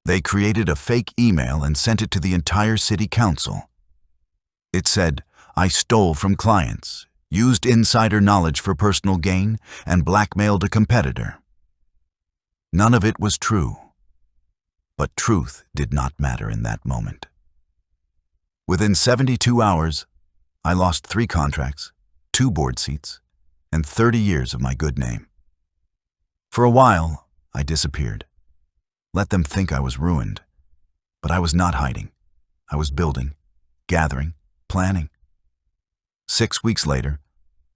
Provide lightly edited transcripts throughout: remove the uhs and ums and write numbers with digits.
They created a fake email and sent it to the entire city council. It said, "I stole from clients, used insider knowledge for personal gain, and blackmailed a competitor." None of it was true. But truth did not matter in that moment. Within 72 hours, I lost 3 contracts, 2 board seats, and 30 years of my good name. For a while, I disappeared. Let them think I was ruined. But I was not hiding. I was building, gathering, planning. 6 weeks later,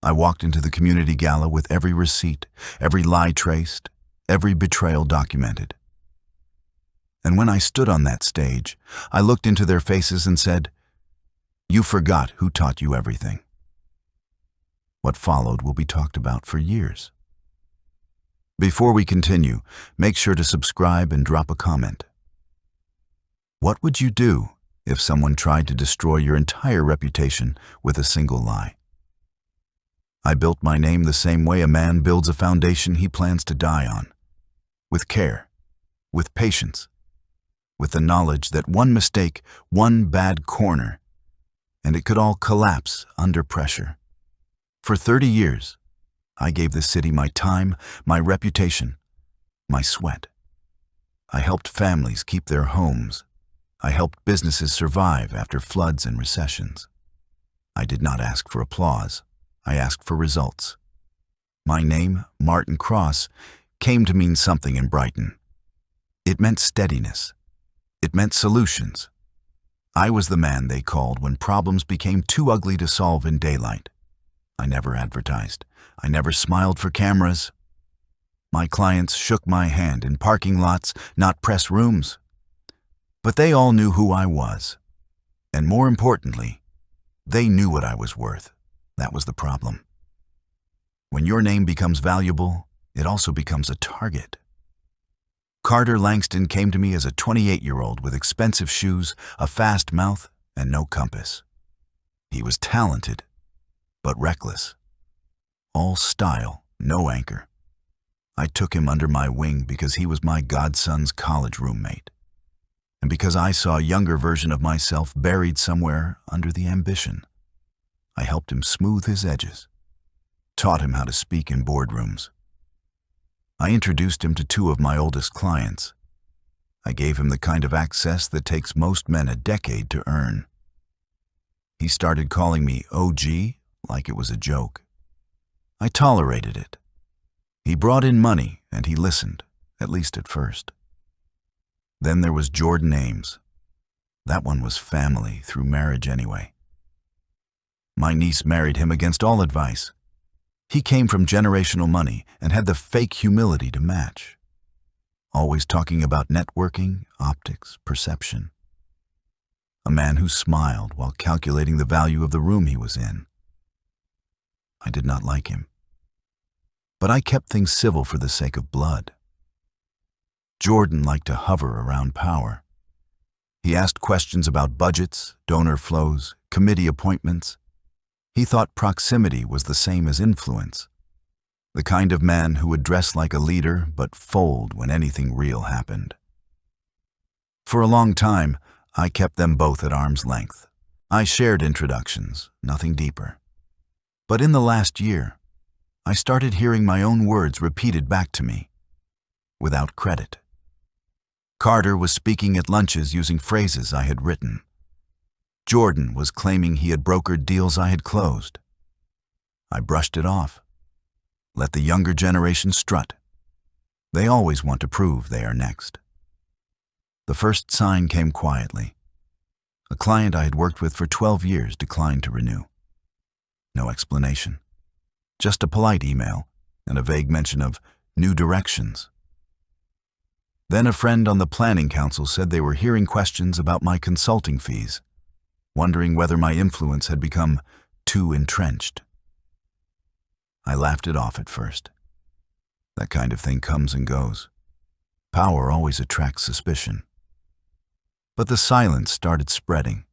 I walked into the community gala with every receipt, every lie traced, every betrayal documented. And when I stood on that stage, I looked into their faces and said, "You forgot who taught you everything." What followed will be talked about for years. Before we continue, make sure to subscribe and drop a comment. What would you do if someone tried to destroy your entire reputation with a single lie? I built my name the same way a man builds a foundation he plans to die on. With care, with patience, with the knowledge that one mistake, one bad corner, and it could all collapse under pressure. For 30 years, I gave the city my time, my reputation, my sweat. I helped families keep their homes. I helped businesses survive after floods and recessions. I did not ask for applause. I asked for results. My name, Martin Cross, came to mean something in Brighton. It meant steadiness. It meant solutions. I was the man they called when problems became too ugly to solve in daylight. I never advertised. I never smiled for cameras. My clients shook my hand in parking lots, not press rooms. But they all knew who I was. And more importantly, they knew what I was worth. That was the problem. When your name becomes valuable, it also becomes a target. Carter Langston came to me as a 28-year-old with expensive shoes, a fast mouth, and no compass. He was talented, but reckless. All style, no anchor. I took him under my wing because he was my godson's college roommate, and because I saw a younger version of myself buried somewhere under the ambition. I helped him smooth his edges, taught him how to speak in boardrooms. I introduced him to 2 of my oldest clients. I gave him the kind of access that takes most men a decade to earn. He started calling me OG like it was a joke. I tolerated it. He brought in money and he listened, at least at first. Then there was Jordan Ames. That one was family through marriage anyway. My niece married him against all advice. He came from generational money and had the fake humility to match. Always talking about networking, optics, perception. A man who smiled while calculating the value of the room he was in. I did not like him. But I kept things civil for the sake of blood. Jordan liked to hover around power. He asked questions about budgets, donor flows, committee appointments. He thought proximity was the same as influence. The kind of man who would dress like a leader but fold when anything real happened. For a long time, I kept them both at arm's length. I shared introductions, nothing deeper. But in the last year, I started hearing my own words repeated back to me, without credit. Carter was speaking at lunches using phrases I had written. Jordan was claiming he had brokered deals I had closed. I brushed it off. Let the younger generation strut. They always want to prove they are next. The first sign came quietly. A client I had worked with for 12 years declined to renew. No explanation. Just a polite email and a vague mention of new directions. Then a friend on the planning council said they were hearing questions about my consulting fees, wondering whether my influence had become too entrenched. I laughed it off at first. That kind of thing comes and goes. Power always attracts suspicion. But the silence started spreading.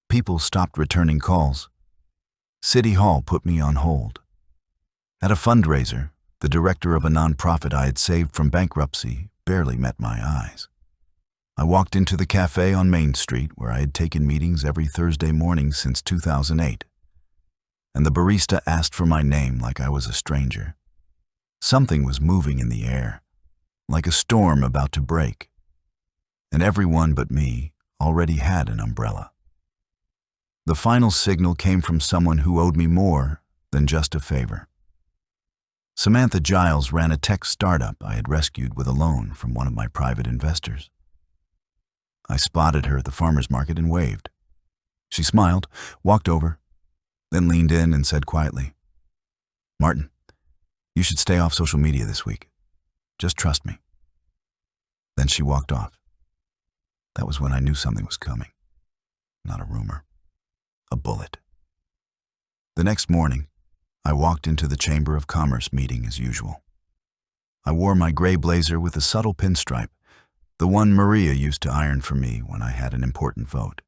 People stopped returning calls. City Hall put me on hold. At a fundraiser, the director of a nonprofit I had saved from bankruptcy barely met my eyes. I walked into the cafe on Main Street where I had taken meetings every Thursday morning since 2008, and the barista asked for my name like I was a stranger. Something was moving in the air, like a storm about to break, and everyone but me already had an umbrella. The final signal came from someone who owed me more than just a favor. Samantha Giles ran a tech startup I had rescued with a loan from one of my private investors. I spotted her at the farmer's market and waved. She smiled, walked over, then leaned in and said quietly, "Martin, you should stay off social media this week. Just trust me." Then she walked off. That was when I knew something was coming. Not a rumor. A bullet. The next morning, I walked into the Chamber of Commerce meeting as usual. I wore my gray blazer with a subtle pinstripe, the one Maria used to iron for me when I had an important vote.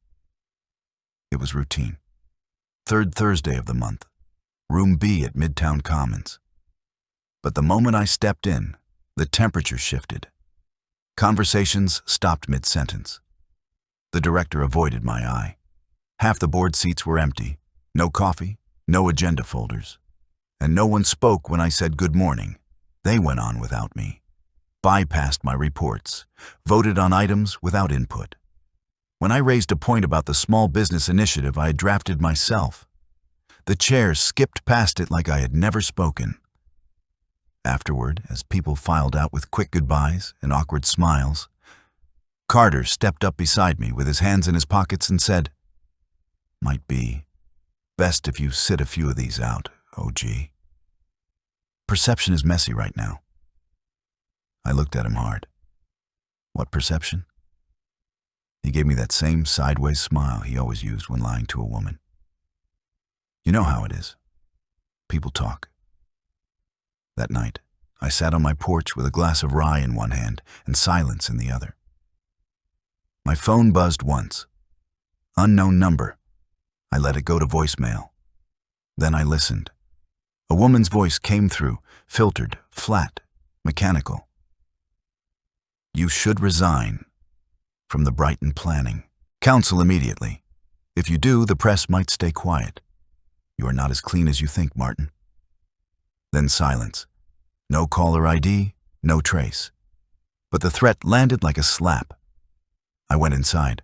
It was routine. Third Thursday of the month, Room B at Midtown Commons. But the moment I stepped in, the temperature shifted. Conversations stopped mid-sentence. The director avoided my eye. Half the board seats were empty, no coffee, no agenda folders. And no one spoke when I said good morning. They went on without me, bypassed my reports, voted on items without input. When I raised a point about the small business initiative I had drafted myself, the chairs skipped past it like I had never spoken. Afterward, as people filed out with quick goodbyes and awkward smiles, Carter stepped up beside me with his hands in his pockets and said, "Might be best if you sit a few of these out, OG. Perception is messy right now." I looked at him hard. What perception? He gave me that same sideways smile he always used when lying to a woman. You know how it is. People talk. That night, I sat on my porch with a glass of rye in one hand and silence in the other. My phone buzzed once. Unknown number. I let it go to voicemail. Then I listened. A woman's voice came through, filtered, flat, mechanical. "You should resign from the Brighton planning council immediately. If you do, the press might stay quiet. You are not as clean as you think, Martin." Then silence. No caller ID, no trace. But the threat landed like a slap. I went inside,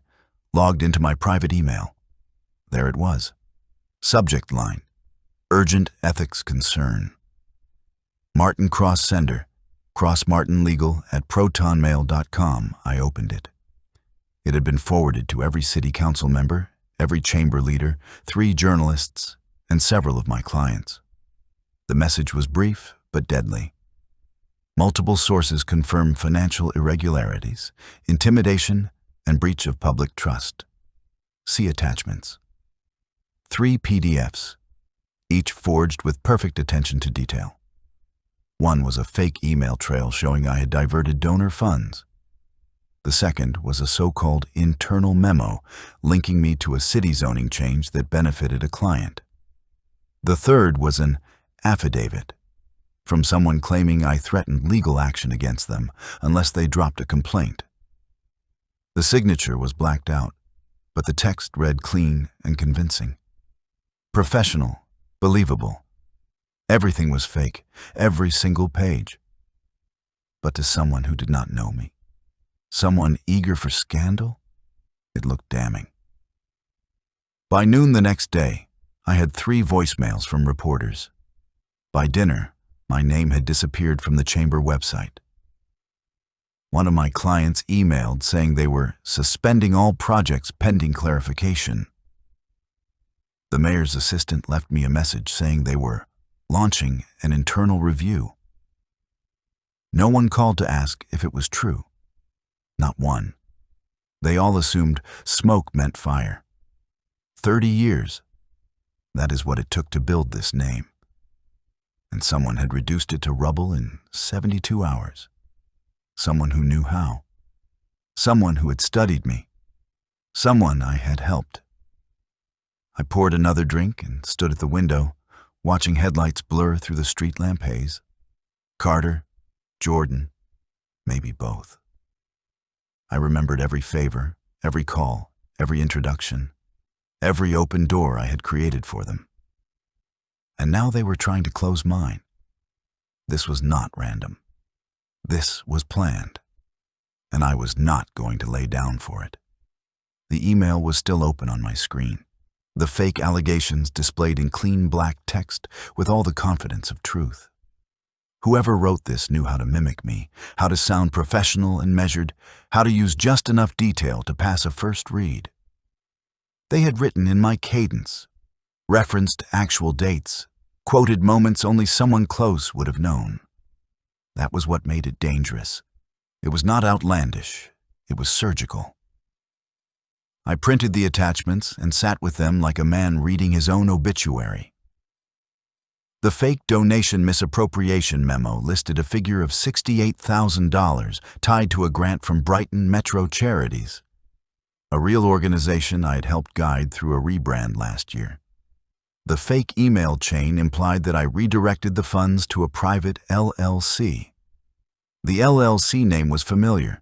logged into my private email. There it was. Subject line: urgent ethics concern. Martin Cross sender, crossmartinlegal@protonmail.com. I opened it. It had been forwarded to every city council member, every chamber leader, 3 journalists, and several of my clients. The message was brief but deadly. Multiple sources confirmed financial irregularities, intimidation, and breach of public trust. See attachments. 3 PDFs, each forged with perfect attention to detail. One was a fake email trail showing I had diverted donor funds. The second was a so-called internal memo linking me to a city zoning change that benefited a client. The third was an affidavit from someone claiming I threatened legal action against them unless they dropped a complaint. The signature was blacked out, but the text read clean and convincing. Professional, believable. Everything was fake, every single page. But to someone who did not know me, someone eager for scandal, it looked damning. By noon the next day, I had 3 voicemails from reporters. By dinner, my name had disappeared from the chamber website. One of my clients emailed saying they were suspending all projects pending clarification. The mayor's assistant left me a message saying they were launching an internal review. No one called to ask if it was true. Not one. They all assumed smoke meant fire. 30 years. That is what it took to build this name. And someone had reduced it to rubble in 72 hours. Someone who knew how. Someone who had studied me. Someone I had helped. I poured another drink and stood at the window, watching headlights blur through the street lamp haze. Carter, Jordan, maybe both. I remembered every favor, every call, every introduction, every open door I had created for them. And now they were trying to close mine. This was not random. This was planned. And I was not going to lay down for it. The email was still open on my screen. The fake allegations displayed in clean black text with all the confidence of truth. Whoever wrote this knew how to mimic me, how to sound professional and measured, how to use just enough detail to pass a first read. They had written in my cadence, referenced actual dates, quoted moments only someone close would have known. That was what made it dangerous. It was not outlandish, it was surgical. I printed the attachments and sat with them like a man reading his own obituary. The fake donation misappropriation memo listed a figure of $68,000 tied to a grant from Brighton Metro Charities, a real organization I had helped guide through a rebrand last year. The fake email chain implied that I redirected the funds to a private LLC. The LLC name was familiar.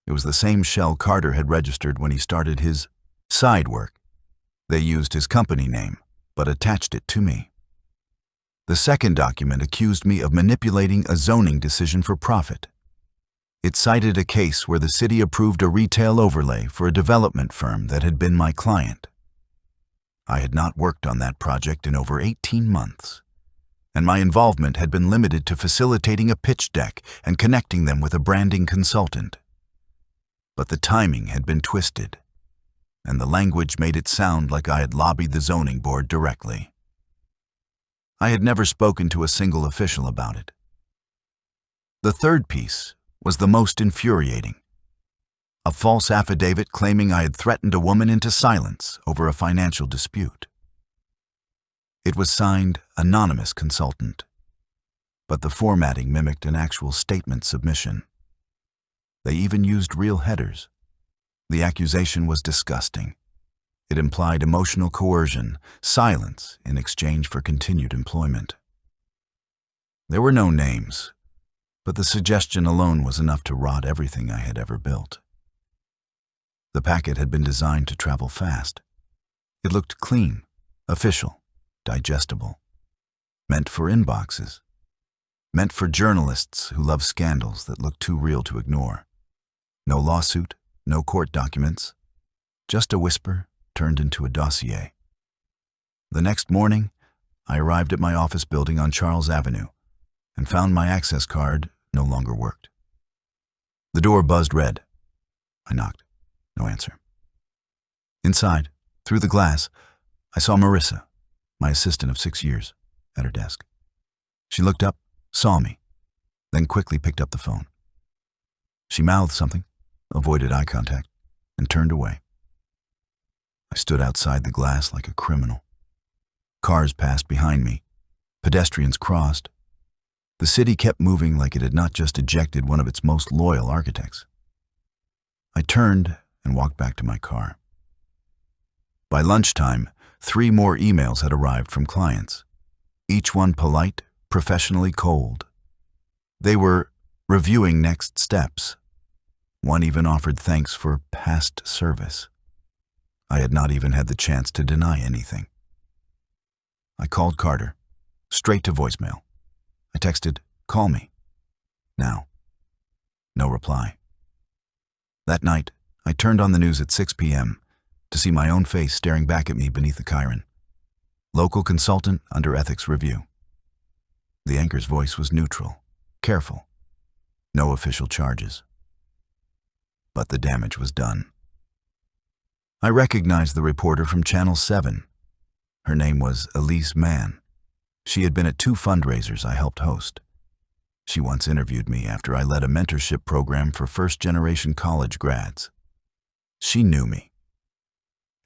It was the same shell Carter had registered when he started his side work. They used his company name, but attached it to me. The second document accused me of manipulating a zoning decision for profit. It cited a case where the city approved a retail overlay for a development firm that had been my client. I had not worked on that project in over 18 months, and my involvement had been limited to facilitating a pitch deck and connecting them with a branding consultant. But the timing had been twisted, and the language made it sound like I had lobbied the zoning board directly. I had never spoken to a single official about it. The third piece was the most infuriating. A false affidavit claiming I had threatened a woman into silence over a financial dispute. It was signed Anonymous Consultant, but the formatting mimicked an actual statement submission. They even used real headers. The accusation was disgusting. It implied emotional coercion, silence in exchange for continued employment. There were no names, but the suggestion alone was enough to rot everything I had ever built. The packet had been designed to travel fast. It looked clean, official, digestible. Meant for inboxes. Meant for journalists who love scandals that look too real to ignore. No lawsuit, no court documents, just a whisper turned into a dossier. The next morning, I arrived at my office building on Charles Avenue and found my access card no longer worked. The door buzzed red. I knocked. No answer. Inside, through the glass, I saw Marissa, my assistant of 6 years, at her desk. She looked up, saw me, then quickly picked up the phone. She mouthed something, avoided eye contact, and turned away. I stood outside the glass like a criminal. Cars passed behind me. Pedestrians crossed. The city kept moving like it had not just ejected one of its most loyal architects. I turned and walked back to my car. By lunchtime, 3 more emails had arrived from clients, each one polite, professionally cold. They were reviewing next steps. One even offered thanks for past service. I had not even had the chance to deny anything. I called Carter, straight to voicemail. I texted, "Call me. Now." No reply. That night, I turned on the news at 6 p.m. to see my own face staring back at me beneath the chyron. Local consultant under ethics review. The anchor's voice was neutral, careful. No official charges. But the damage was done. I recognized the reporter from Channel 7. Her name was Elise Mann. She had been at 2 fundraisers I helped host. She once interviewed me after I led a mentorship program for first-generation college grads. She knew me.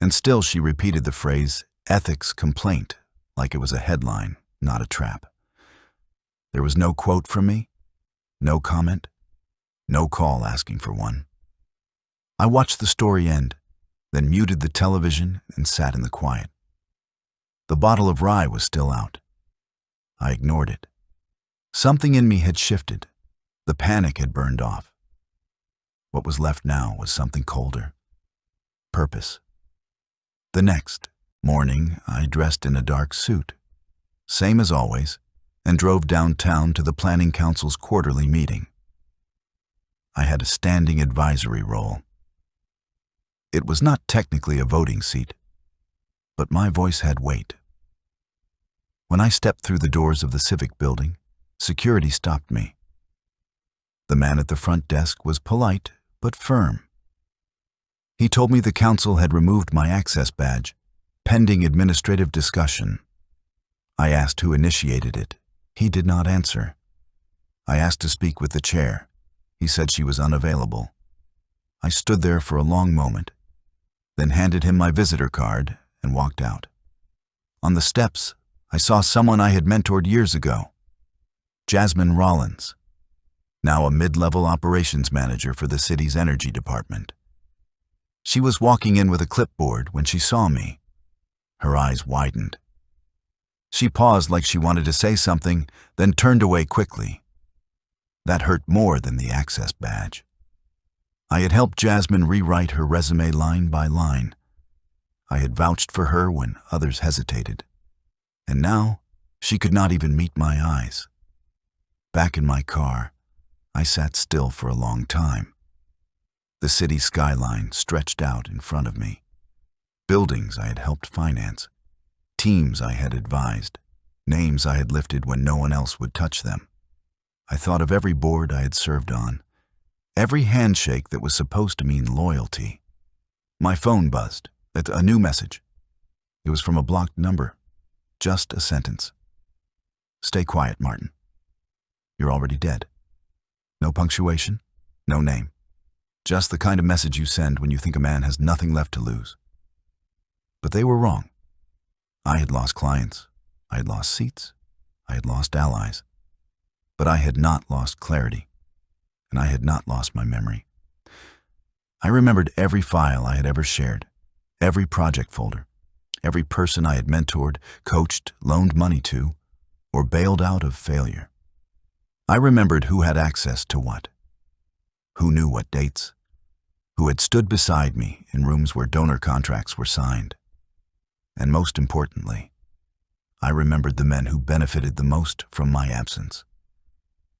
And still she repeated the phrase, ethics complaint, like it was a headline, not a trap. There was no quote from me, no comment, no call asking for one. I watched the story end, then muted the television and sat in the quiet. The bottle of rye was still out. I ignored it. Something in me had shifted. The panic had burned off. What was left now was something colder. Purpose. The next morning, I dressed in a dark suit, same as always, and drove downtown to the Planning Council's quarterly meeting. I had a standing advisory role. It was not technically a voting seat, but my voice had weight. When I stepped through the doors of the Civic Building, security stopped me. The man at the front desk was polite but firm. He told me the council had removed my access badge, pending administrative discussion. I asked who initiated it. He did not answer. I asked to speak with the chair. He said she was unavailable. I stood there for a long moment, then handed him my visitor card and walked out. On the steps, I saw someone I had mentored years ago, Jasmine Rollins, now a mid-level operations manager for the city's energy department. She was walking in with a clipboard when she saw me. Her eyes widened. She paused like she wanted to say something, then turned away quickly. That hurt more than the access badge. I had helped Jasmine rewrite her resume line by line. I had vouched for her when others hesitated. And now, she could not even meet my eyes. Back in my car, I sat still for a long time. The city skyline stretched out in front of me. Buildings I had helped finance, teams I had advised, names I had lifted when no one else would touch them. I thought of every board I had served on, every handshake that was supposed to mean loyalty. My phone buzzed. A new message. It was from a blocked number. Just a sentence. Stay quiet, Martin. You're already dead. No punctuation, no name. Just the kind of message you send when you think a man has nothing left to lose. But they were wrong. I had lost clients. I had lost seats. I had lost allies. But I had not lost clarity, and I had not lost my memory. I remembered every file I had ever shared, every project folder, every person I had mentored, coached, loaned money to, or bailed out of failure. I remembered who had access to what, who knew what dates, who had stood beside me in rooms where donor contracts were signed. And most importantly, I remembered the men who benefited the most from my absence.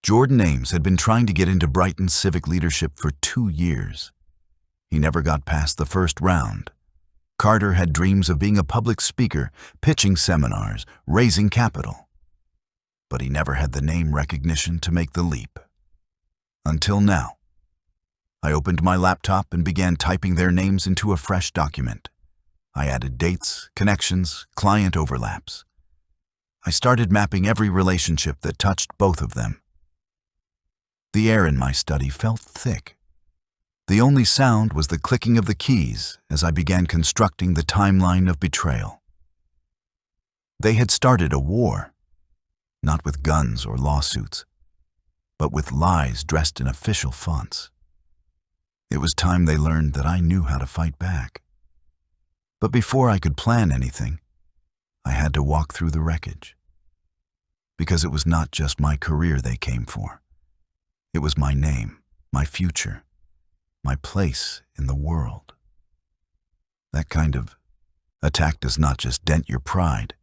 Jordan Ames had been trying to get into Brighton's civic leadership for 2 years. He never got past the first round. Carter had dreams of being a public speaker, pitching seminars, raising capital. But he never had the name recognition to make the leap. Until now. I opened my laptop and began typing their names into a fresh document. I added dates, connections, client overlaps. I started mapping every relationship that touched both of them. The air in my study felt thick. The only sound was the clicking of the keys as I began constructing the timeline of betrayal. They had started a war, not with guns or lawsuits, but with lies dressed in official fonts. It was time they learned that I knew how to fight back. But before I could plan anything, I had to walk through the wreckage. Because it was not just my career they came for. It was my name, my future, my place in the world. That kind of attack does not just dent your pride.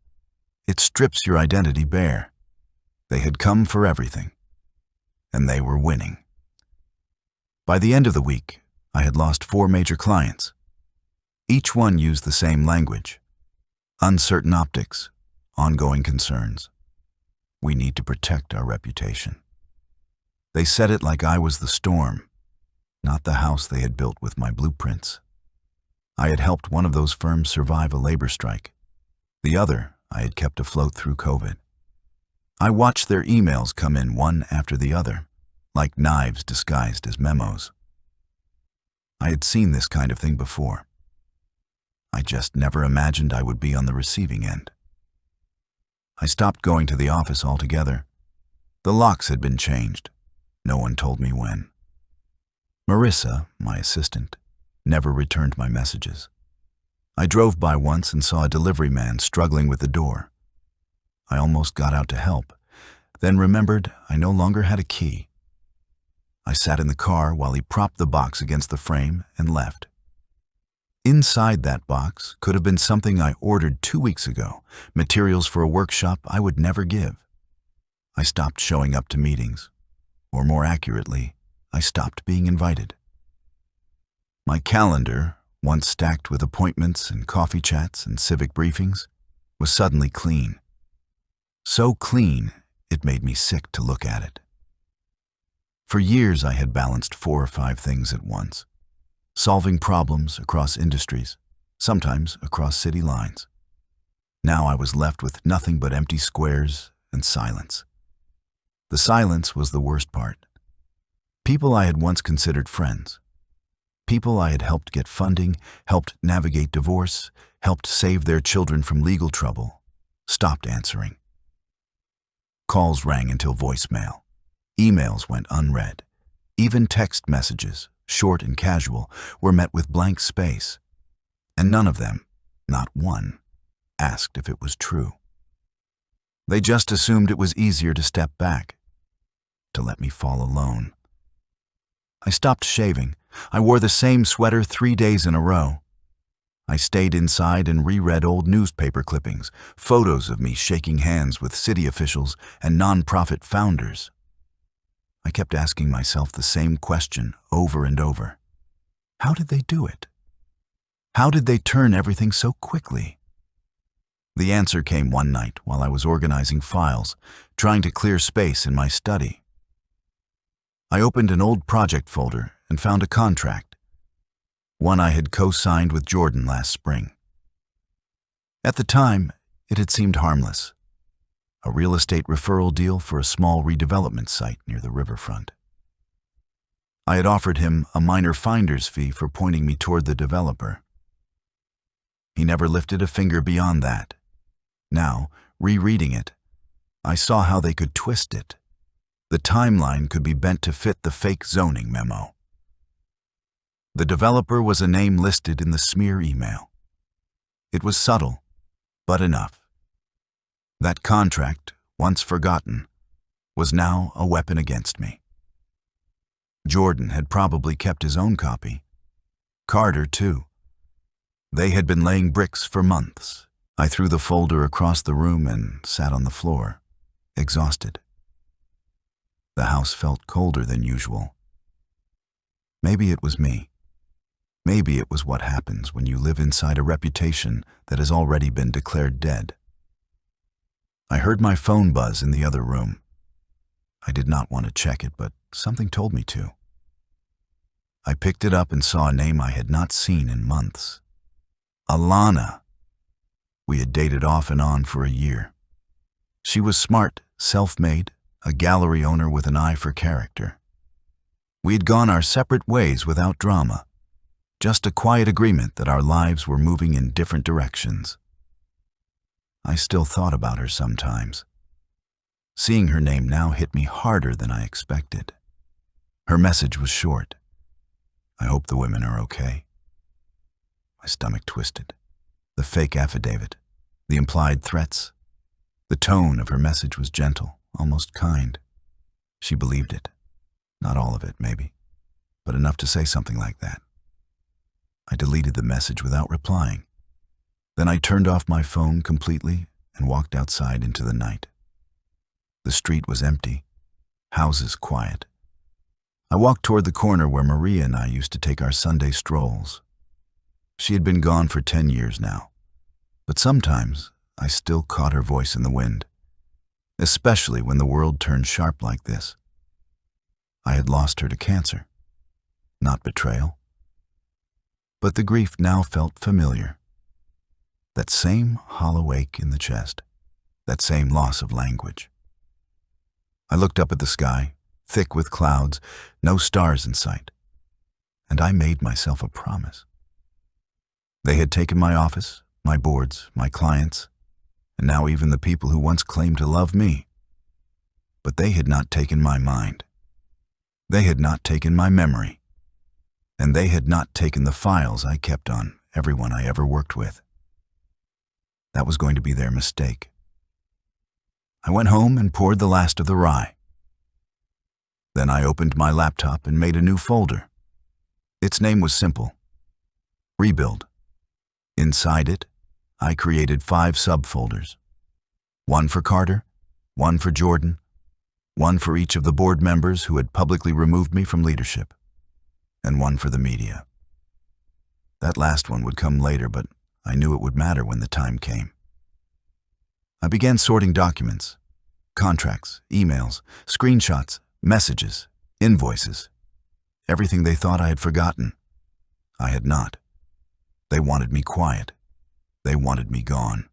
It strips your identity bare. They had come for everything, and they were winning. By the end of the week, I had lost 4 major clients. Each one used the same language. Uncertain optics, ongoing concerns. We need to protect our reputation. They said it like I was the storm, not the house they had built with my blueprints. I had helped one of those firms survive a labor strike. The other I had kept afloat through COVID. I watched their emails come in one after the other, like knives disguised as memos. I had seen this kind of thing before. I just never imagined I would be on the receiving end. I stopped going to the office altogether. The locks had been changed. No one told me when. Marissa, my assistant, never returned my messages. I drove by once and saw a delivery man struggling with the door. I almost got out to help, then remembered I no longer had a key. I sat in the car while he propped the box against the frame and left. Inside that box could have been something I ordered 2 weeks ago, materials for a workshop I would never give. I stopped showing up to meetings, or more accurately, I stopped being invited. My calendar, once stacked with appointments and coffee chats and civic briefings, was suddenly clean. So clean, it made me sick to look at it. For years I had balanced 4 or 5 things at once, solving problems across industries, sometimes across city lines. Now I was left with nothing but empty squares and silence. The silence was the worst part. People I had once considered friends, people I had helped get funding, helped navigate divorce, helped save their children from legal trouble, stopped answering. Calls rang until voicemail. Emails went unread. Even text messages, short and casual, were met with blank space. And none of them, not one, asked if it was true. They just assumed it was easier to step back, to let me fall alone. I stopped shaving. I wore the same sweater 3 days in a row. I stayed inside and reread old newspaper clippings, photos of me shaking hands with city officials and nonprofit founders. I kept asking myself the same question over and over. How did they do it? How did they turn everything so quickly? The answer came one night while I was organizing files, trying to clear space in my study. I opened an old project folder and found a contract, one I had co-signed with Jordan last spring. At the time, it had seemed harmless. A real estate referral deal for a small redevelopment site near the riverfront. I had offered him a minor finder's fee for pointing me toward the developer. He never lifted a finger beyond that. Now, rereading it, I saw how they could twist it. The timeline could be bent to fit the fake zoning memo. The developer was a name listed in the smear email. It was subtle, but enough. That contract, once forgotten, was now a weapon against me. Jordan had probably kept his own copy. Carter, too. They had been laying bricks for months. I threw the folder across the room and sat on the floor, exhausted. The house felt colder than usual. Maybe it was me. Maybe it was what happens when you live inside a reputation that has already been declared dead. I heard my phone buzz in the other room. I did not want to check it, but something told me to. I picked it up and saw a name I had not seen in months. Alana. We had dated off and on for a year. She was smart, self-made, a gallery owner with an eye for character. We had gone our separate ways without drama, just a quiet agreement that our lives were moving in different directions. I still thought about her sometimes. Seeing her name now hit me harder than I expected. Her message was short. I hope the women are okay. My stomach twisted. The fake affidavit, the implied threats. The tone of her message was gentle, almost kind. She believed it. Not all of it, maybe, but enough to say something like that. I deleted the message without replying. Then I turned off my phone completely and walked outside into the night. The street was empty, houses quiet. I walked toward the corner where Maria and I used to take our Sunday strolls. She had been gone for 10 years now, but sometimes I still caught her voice in the wind, especially when the world turned sharp like this. I had lost her to cancer, not betrayal. But the grief now felt familiar. That same hollow ache in the chest, that same loss of language. I looked up at the sky, thick with clouds, no stars in sight, and I made myself a promise. They had taken my office, my boards, my clients, and now even the people who once claimed to love me. But they had not taken my mind. They had not taken my memory. And they had not taken the files I kept on everyone I ever worked with. That was going to be their mistake. I went home and poured the last of the rye. Then I opened my laptop and made a new folder. Its name was simple: Rebuild. Inside it, I created 5 subfolders. One for Carter, one for Jordan, one for each of the board members who had publicly removed me from leadership, and one for the media. That last one would come later, but I knew it would matter when the time came. I began sorting documents, contracts, emails, screenshots, messages, invoices, everything they thought I had forgotten. I had not. They wanted me quiet. They wanted me gone.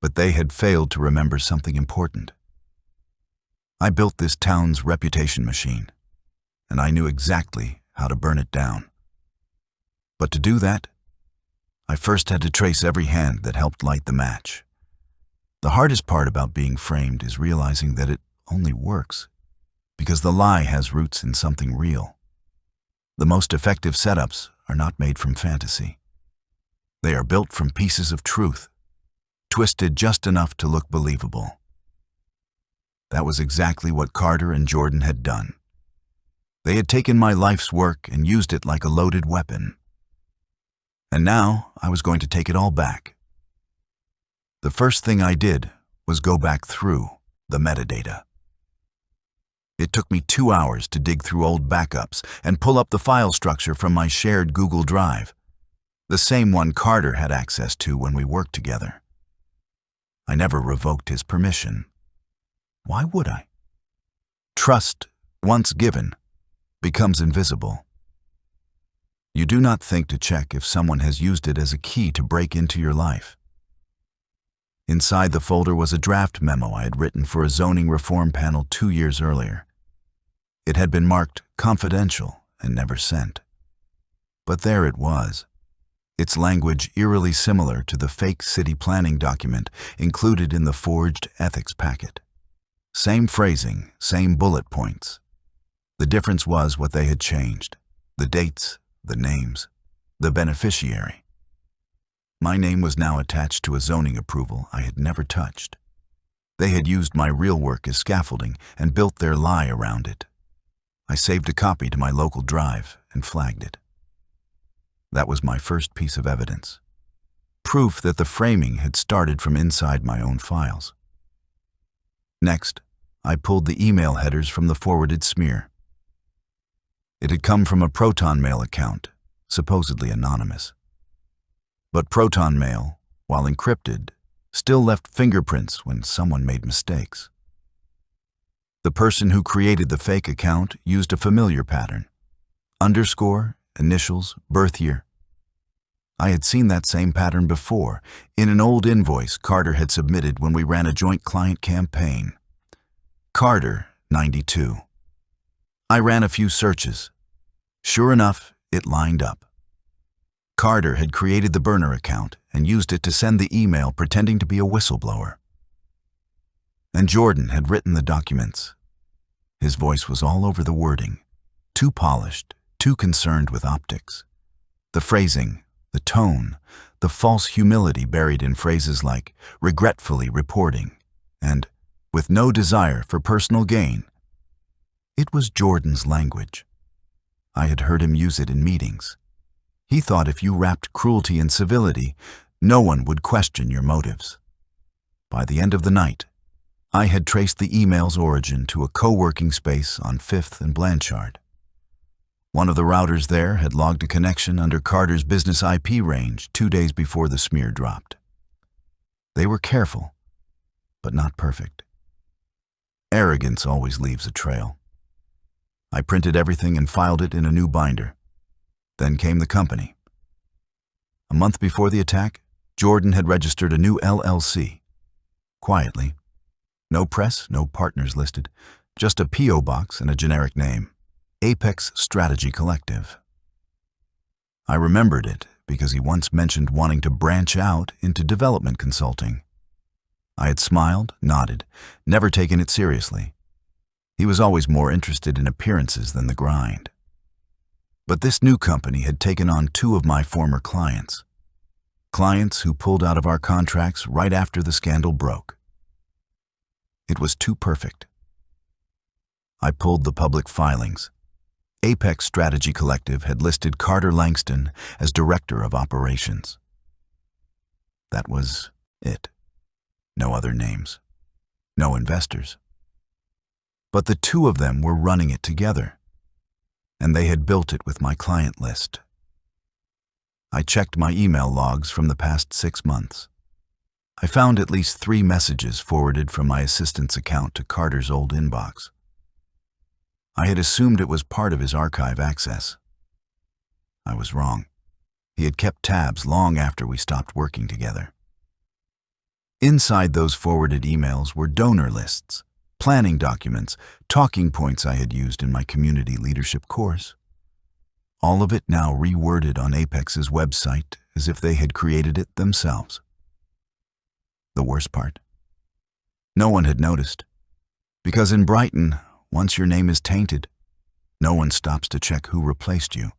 But they had failed to remember something important. I built this town's reputation machine, and I knew exactly how to burn it down. But to do that, I first had to trace every hand that helped light the match. The hardest part about being framed is realizing that it only works because the lie has roots in something real. The most effective setups are not made from fantasy. They are built from pieces of truth, twisted just enough to look believable. That was exactly what Carter and Jordan had done. They had taken my life's work and used it like a loaded weapon. And now I was going to take it all back. The first thing I did was go back through the metadata. It took me 2 hours to dig through old backups and pull up the file structure from my shared Google Drive, the same one Carter had access to when we worked together. I never revoked his permission. Why would I? Trust, once given, becomes invisible. You do not think to check if someone has used it as a key to break into your life. Inside the folder was a draft memo I had written for a zoning reform panel 2 years earlier. It had been marked confidential and never sent. But there it was, its language eerily similar to the fake city planning document included in the forged ethics packet. Same phrasing, same bullet points. The difference was what they had changed: the dates, the names, the beneficiary. My name was now attached to a zoning approval I had never touched. They had used my real work as scaffolding and built their lie around it. I saved a copy to my local drive and flagged it. That was my first piece of evidence. Proof that the framing had started from inside my own files. Next, I pulled the email headers from the forwarded smear. It had come from a Proton Mail account, supposedly anonymous. But Proton Mail, while encrypted, still left fingerprints when someone made mistakes. The person who created the fake account used a familiar pattern: underscore, initials, birth year. I had seen that same pattern before in an old invoice Carter had submitted when we ran a joint client campaign. Carter, 92. I ran a few searches. Sure enough, it lined up. Carter had created the burner account and used it to send the email pretending to be a whistleblower. And Jordan had written the documents. His voice was all over the wording, too polished, too concerned with optics. The phrasing, the tone, the false humility buried in phrases like regretfully reporting and with no desire for personal gain. It was Jordan's language. I had heard him use it in meetings. He thought if you wrapped cruelty in civility, no one would question your motives. By the end of the night, I had traced the email's origin to a co-working space on 5th and Blanchard. One of the routers there had logged a connection under Carter's business IP range 2 days before the smear dropped. They were careful, but not perfect. Arrogance always leaves a trail. I printed everything and filed it in a new binder. Then came the company. A month before the attack, Jordan had registered a new LLC. Quietly. No press, no partners listed, just a P.O. box and a generic name: Apex Strategy Collective. I remembered it because he once mentioned wanting to branch out into development consulting. I had smiled, nodded, never taken it seriously. He was always more interested in appearances than the grind. But this new company had taken on 2 of my former clients. Clients who pulled out of our contracts right after the scandal broke. It was too perfect. I pulled the public filings. Apex Strategy Collective had listed Carter Langston as Director of Operations. That was it. No other names. No investors. But the two of them were running it together, and they had built it with my client list. I checked my email logs from the past 6 months. I found at least 3 messages forwarded from my assistant's account to Carter's old inbox. I had assumed it was part of his archive access. I was wrong. He had kept tabs long after we stopped working together. Inside those forwarded emails were donor lists, planning documents, talking points I had used in my community leadership course. All of it now reworded on Apex's website as if they had created it themselves. The worst part? No one had noticed, because in Brighton, once your name is tainted, no one stops to check who replaced you.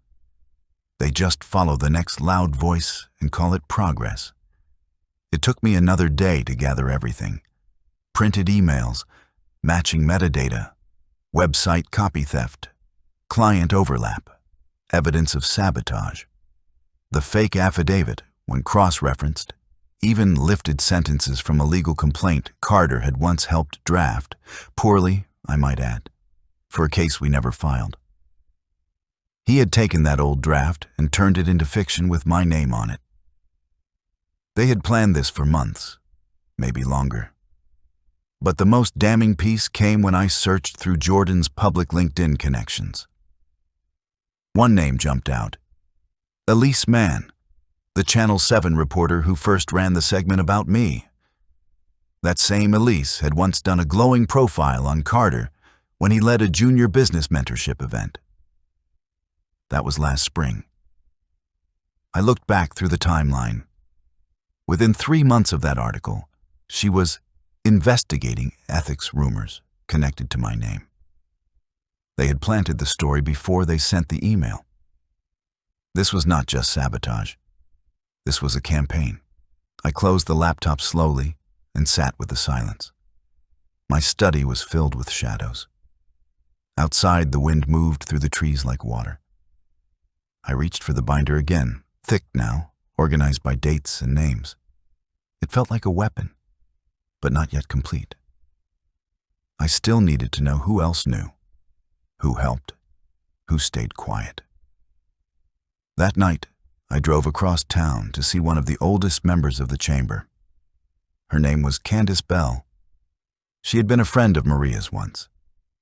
They just follow the next loud voice and call it progress. It took me another day to gather everything. Printed emails, matching metadata, website copy theft, client overlap, evidence of sabotage. The fake affidavit, when cross-referenced, even lifted sentences from a legal complaint Carter had once helped draft, poorly, I might add, for a case we never filed. He had taken that old draft and turned it into fiction with my name on it. They had planned this for months, maybe longer. But the most damning piece came when I searched through Jordan's public LinkedIn connections. One name jumped out. Elise Mann, the Channel 7 reporter who first ran the segment about me. That same Elise had once done a glowing profile on Carter when he led a junior business mentorship event. That was last spring. I looked back through the timeline. Within 3 months of that article, she was investigating ethics rumors connected to my name. They had planted the story before they sent the email. This was not just sabotage. This was a campaign. I closed the laptop slowly and sat with the silence. My study was filled with shadows. Outside, the wind moved through the trees like water. I reached for the binder again, thick now, organized by dates and names. It felt like a weapon, but not yet complete. I still needed to know who else knew, who helped, who stayed quiet. That night, I drove across town to see one of the oldest members of the chamber. Her name was Candace Bell. She had been a friend of Maria's once,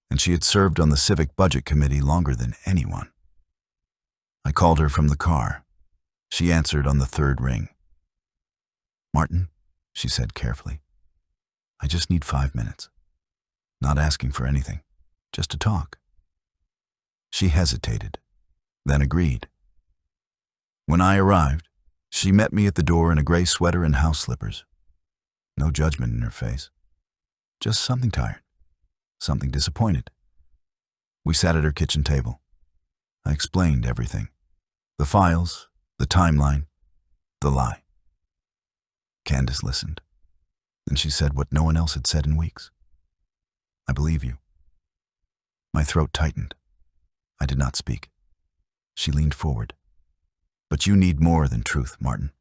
and she had served on the Civic Budget Committee longer than anyone. I called her from the car. She answered on the 3rd ring. "Martin," she said carefully, "I just need 5 minutes. Not asking for anything, just to talk." She hesitated, then agreed. When I arrived, she met me at the door in a gray sweater and house slippers. No judgment in her face. Just something tired, something disappointed. We sat at her kitchen table. I explained everything. The files, the timeline, the lie. Candace listened. Then she said what no one else had said in weeks. "I believe you." My throat tightened. I did not speak. She leaned forward. "But you need more than truth, Martin.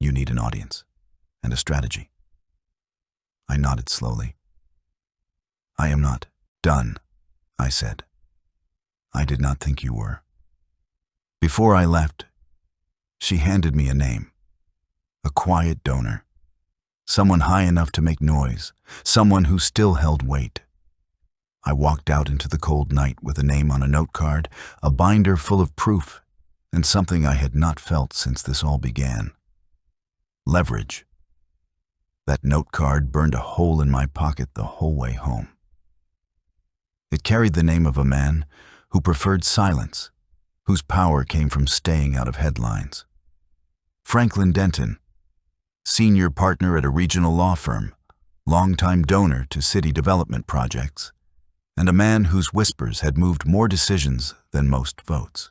You need an audience and a strategy." I nodded slowly. "I am not done," I said. "I did not think you were." Before I left, she handed me a name. A quiet donor. Someone high enough to make noise. Someone who still held weight. I walked out into the cold night with a name on a note card, a binder full of proof, and something I had not felt since this all began. Leverage. That note card burned a hole in my pocket the whole way home. It carried the name of a man who preferred silence, whose power came from staying out of headlines. Franklin Denton, senior partner at a regional law firm, longtime donor to city development projects, and a man whose whispers had moved more decisions than most votes.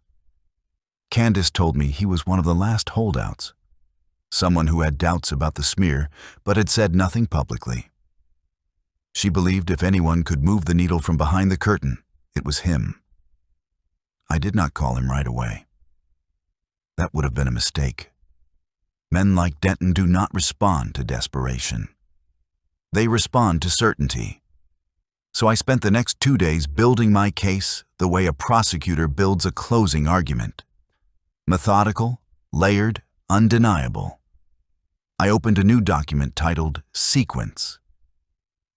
Candace told me he was one of the last holdouts, someone who had doubts about the smear but had said nothing publicly. She believed if anyone could move the needle from behind the curtain, it was him. I did not call him right away. That would have been a mistake. Men like Denton do not respond to desperation. They respond to certainty. So I spent the next 2 days building my case the way a prosecutor builds a closing argument. Methodical, layered, undeniable. I opened a new document titled Sequence.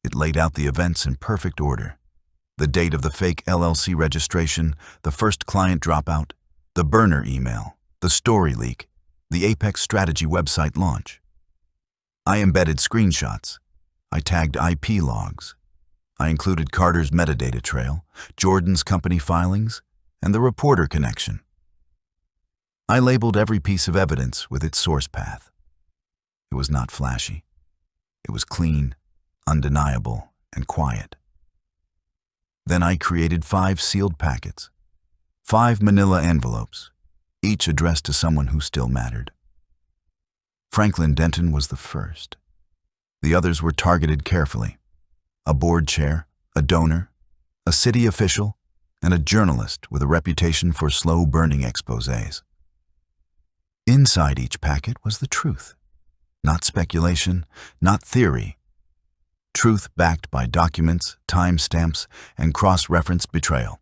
It laid out the events in perfect order. The date of the fake LLC registration, the first client dropout, the burner email, the story leak, the Apex Strategy website launch. I embedded screenshots. I tagged IP logs. I included Carter's metadata trail, Jordan's company filings, and the reporter connection. I labeled every piece of evidence with its source path. It was not flashy. It was clean, undeniable, and quiet. Then I created 5 sealed packets, 5 manila envelopes, each addressed to someone who still mattered. Franklin Denton was the first. The others were targeted carefully. A board chair, a donor, a city official, and a journalist with a reputation for slow-burning exposés. Inside each packet was the truth. Not speculation, not theory. Truth backed by documents, timestamps, and cross-referenced betrayal.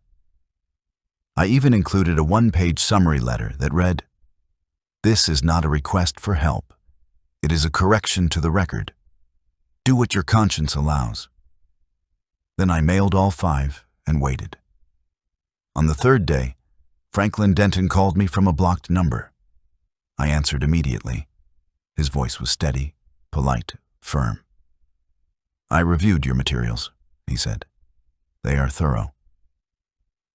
I even included a 1-page summary letter that read, "This is not a request for help. It is a correction to the record. Do what your conscience allows." Then I mailed all 5 and waited. On the 3rd day, Franklin Denton called me from a blocked number. I answered immediately. His voice was steady, polite, firm. "I reviewed your materials," he said. "They are thorough."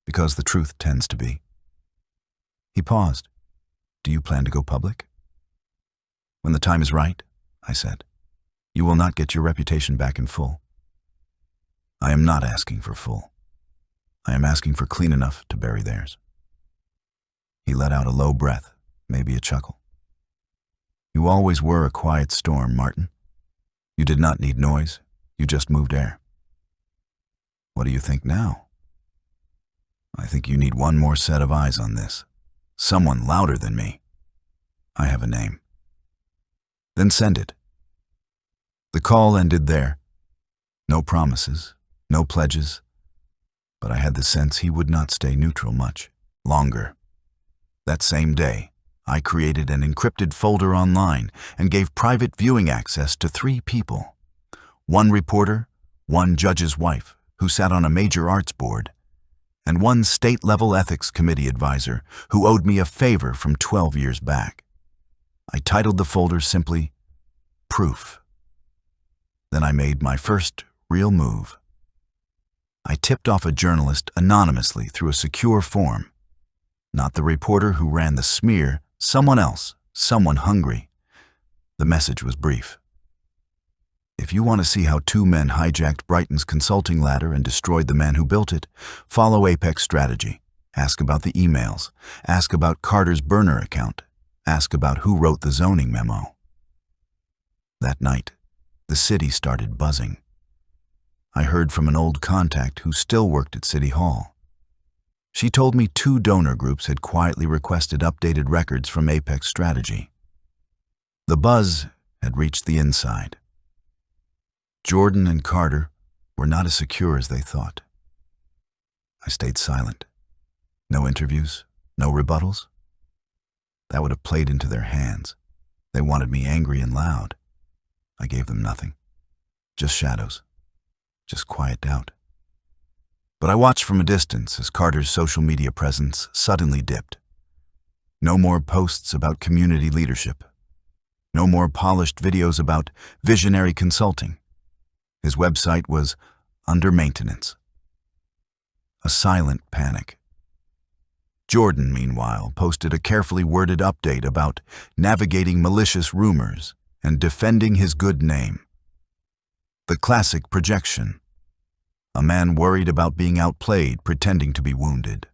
Because the truth tends to be. He paused. "Do you plan to go public?" "When the time is right," I said. "You will not get your reputation back in full." "I am not asking for full. I am asking for clean enough to bury theirs." He let out a low breath, maybe a chuckle. "You always were a quiet storm, Martin. You did not need noise. You just moved air." "What do you think now?" "I think you need one more set of eyes on this. Someone louder than me. I have a name." "Then send it." The call ended there. No promises, no pledges, but I had the sense he would not stay neutral much longer. That same day, I created an encrypted folder online and gave private viewing access to 3 people. 1 reporter, 1 judge's wife who sat on a major arts board, and 1 state-level ethics committee advisor who owed me a favor from 12 years back. I titled the folder simply, Proof. Then I made my first real move. I tipped off a journalist anonymously through a secure form. Not the reporter who ran the smear, someone else, someone hungry. The message was brief. If you want to see how 2 men hijacked Brighton's consulting ladder and destroyed the man who built it, follow Apex Strategy. Ask about the emails. Ask about Carter's burner account. Ask about who wrote the zoning memo. That night, the city started buzzing. I heard from an old contact who still worked at City Hall. She told me 2 donor groups had quietly requested updated records from Apex Strategy. The buzz had reached the inside. Jordan and Carter were not as secure as they thought. I stayed silent. No interviews, no rebuttals. That would have played into their hands. They wanted me angry and loud. I gave them nothing. Just shadows. Just quiet doubt. But I watched from a distance as Carter's social media presence suddenly dipped. No more posts about community leadership. No more polished videos about visionary consulting. His website was under maintenance. A silent panic. Jordan, meanwhile, posted a carefully worded update about navigating malicious rumors and defending his good name. The classic projection. A man worried about being outplayed, pretending to be wounded.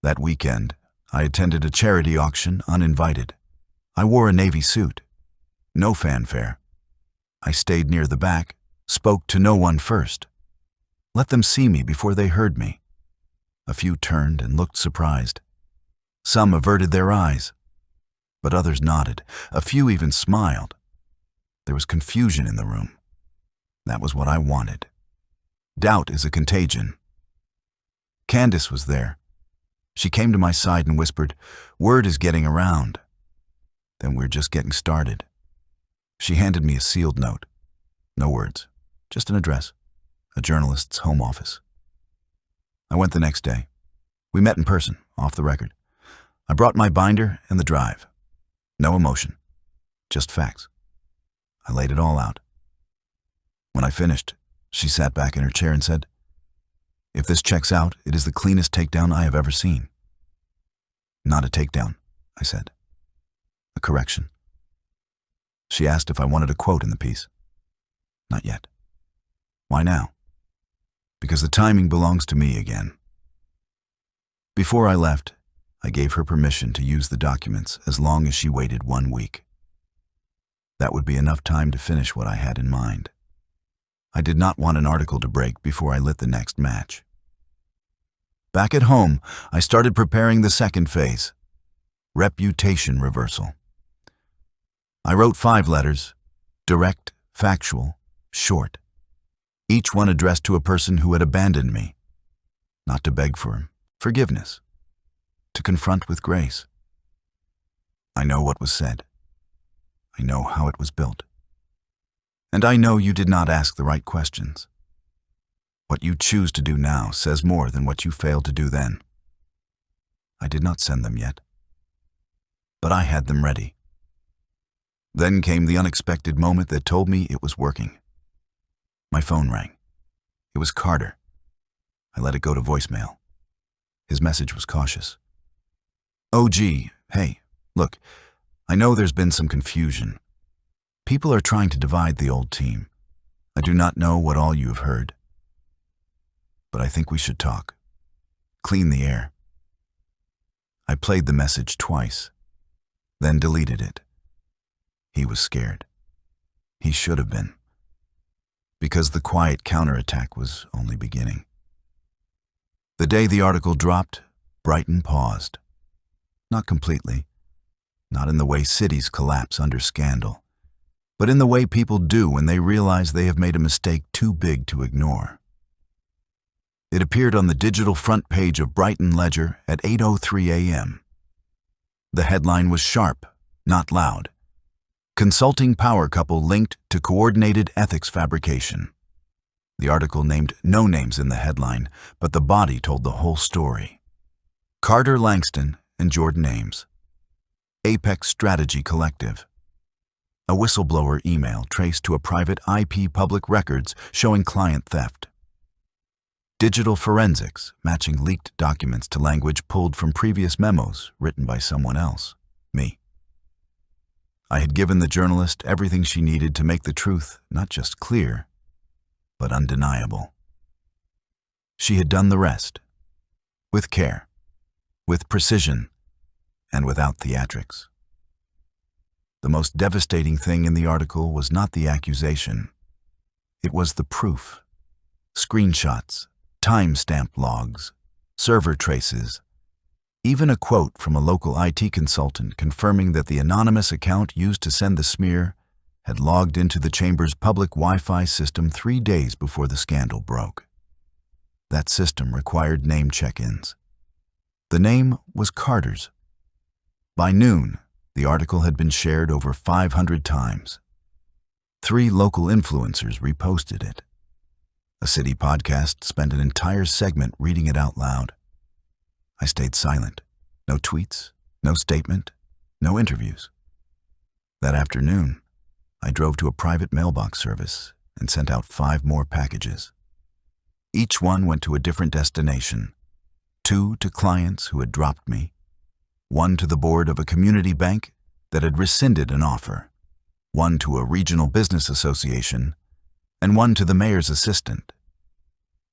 That weekend, I attended a charity auction uninvited. I wore a navy suit. No fanfare. I stayed near the back, spoke to no one first. Let them see me before they heard me. A few turned and looked surprised. Some averted their eyes, but others nodded. A few even smiled. There was confusion in the room. That was what I wanted. Doubt is a contagion. Candace was there. She came to my side and whispered, "Word is getting around." "Then we're just getting started." She handed me a sealed note. No words, just an address, a journalist's home office. I went the next day. We met in person, off the record. I brought my binder and the drive. No emotion, just facts. I laid it all out. When I finished, she sat back in her chair and said, "If this checks out, it is the cleanest takedown I have ever seen." "Not a takedown," I said. "A correction." She asked if I wanted a quote in the piece. Not yet. Why now? Because the timing belongs to me again. Before I left, I gave her permission to use the documents as long as she waited 1 week. That would be enough time to finish what I had in mind. I did not want an article to break before I lit the next match. Back at home, I started preparing the second phase, reputation reversal. I wrote 5 letters, direct, factual, short, each one addressed to a person who had abandoned me, not to beg for forgiveness, to confront with grace. I know what was said. I know how it was built. And I know you did not ask the right questions. What you choose to do now says more than what you failed to do then. I did not send them yet, but I had them ready. Then came the unexpected moment that told me it was working. My phone rang. It was Carter. I let it go to voicemail. His message was cautious. "Oh, gee, hey, look, I know there's been some confusion. People are trying to divide the old team. I do not know what all you have heard. But I think we should talk. Clean the air." I played the message twice, then deleted it. He was scared. He should have been. Because the quiet counterattack was only beginning. The day the article dropped, Brighton paused. Not completely. Not in the way cities collapse under scandal, but in the way people do when they realize they have made a mistake too big to ignore. It appeared on the digital front page of Brighton Ledger at 8:03 a.m. The headline was sharp, not loud. "Consulting power couple linked to coordinated ethics fabrication." The article named no names in the headline, but the body told the whole story. Carter Langston and Jordan Ames. Apex Strategy Collective. A whistleblower email traced to a private IP public records showing client theft. Digital forensics matching leaked documents to language pulled from previous memos written by someone else, me. I had given the journalist everything she needed to make the truth not just clear, but undeniable. She had done the rest, with care, with precision, and without theatrics. The most devastating thing in the article was not the accusation. It was the proof. Screenshots, timestamp logs, server traces, even a quote from a local IT consultant confirming that the anonymous account used to send the smear had logged into the chamber's public Wi-Fi system 3 days before the scandal broke. That system required name check-ins. The name was Carter's. By noon, the article had been shared over 500 times. 3 local influencers reposted it. A city podcast spent an entire segment reading it out loud. I stayed silent. No tweets, no statement, no interviews. That afternoon, I drove to a private mailbox service and sent out 5 more packages. Each one went to a different destination. 2 to clients who had dropped me, 1 to the board of a community bank that had rescinded an offer, 1 to a regional business association, and 1 to the mayor's assistant.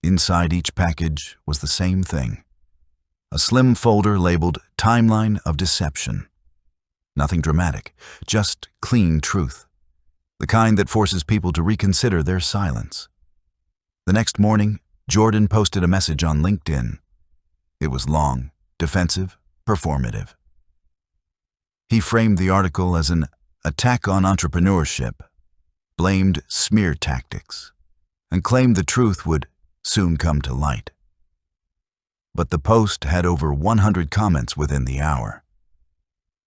Inside each package was the same thing. A slim folder labeled Timeline of Deception. Nothing dramatic, just clean truth. the kind that forces people to reconsider their silence. The next morning, Jordan posted a message on LinkedIn. It was long, defensive, performative. He framed the article as an attack on entrepreneurship, blamed smear tactics, and claimed the truth would soon come to light. But the post had over 100 comments within the hour,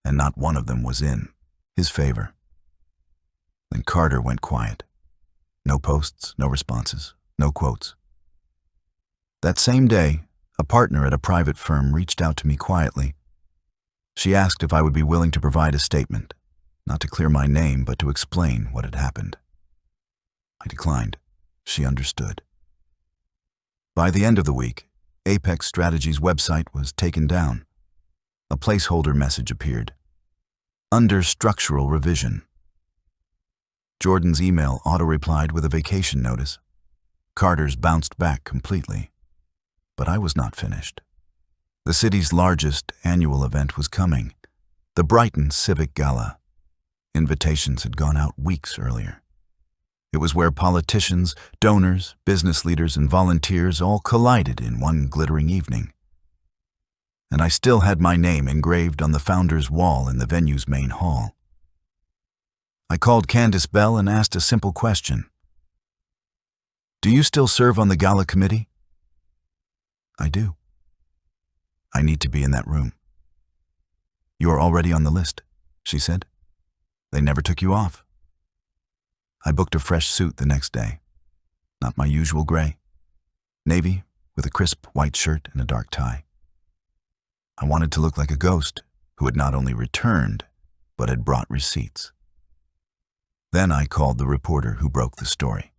and not one of them was in his favor. Then Carter went quiet. No posts, no responses, no quotes. That same day, a partner at a private firm reached out to me quietly. She asked if I would be willing to provide a statement, not to clear my name, but to explain what had happened. I declined. She understood. By the end of the week, Apex Strategy's website was taken down. A placeholder message appeared. Under structural revision. Jordan's email auto-replied with a vacation notice. Carter's bounced back completely. But I was not finished. The city's largest annual event was coming, the Brighton Civic Gala. Invitations had gone out weeks earlier. It was where politicians, donors, business leaders, and volunteers all collided in one glittering evening. And I still had my name engraved on the founder's wall in the venue's main hall. I called Candace Bell and asked a simple question. Do you still serve on the gala committee? I do. I need to be in that room. You are already on the list, she said. They never took you off. I booked a fresh suit the next day. Not my usual gray. Navy with a crisp white shirt and a dark tie. I wanted to look like a ghost who had not only returned, but had brought receipts. Then I called the reporter who broke the story.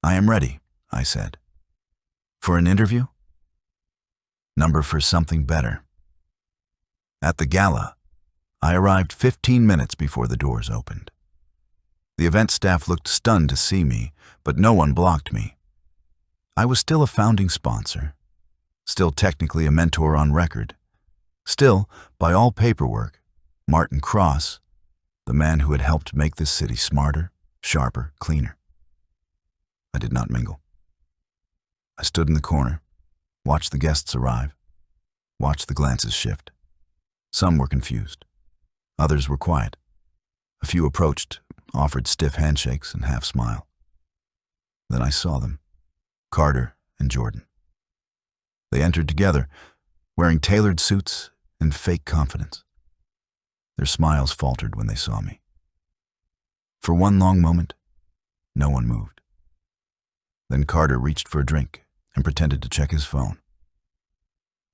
I am ready, I said. For an interview? Number for something better. At the gala, I arrived 15 minutes before the doors opened. The event staff looked stunned to see me, but no one blocked me. I was still a founding sponsor, still technically a mentor on record, still, by all paperwork, Martin Cross, the man who had helped make this city smarter, sharper, cleaner. I did not mingle. I stood in the corner, watched the guests arrive, watched the glances shift. Some were confused. Others were quiet. A few approached, offered stiff handshakes and half smile. Then I saw them, Carter and Jordan. They entered together, wearing tailored suits and fake confidence. Their smiles faltered when they saw me. For one long moment, no one moved. Then Carter reached for a drink and pretended to check his phone.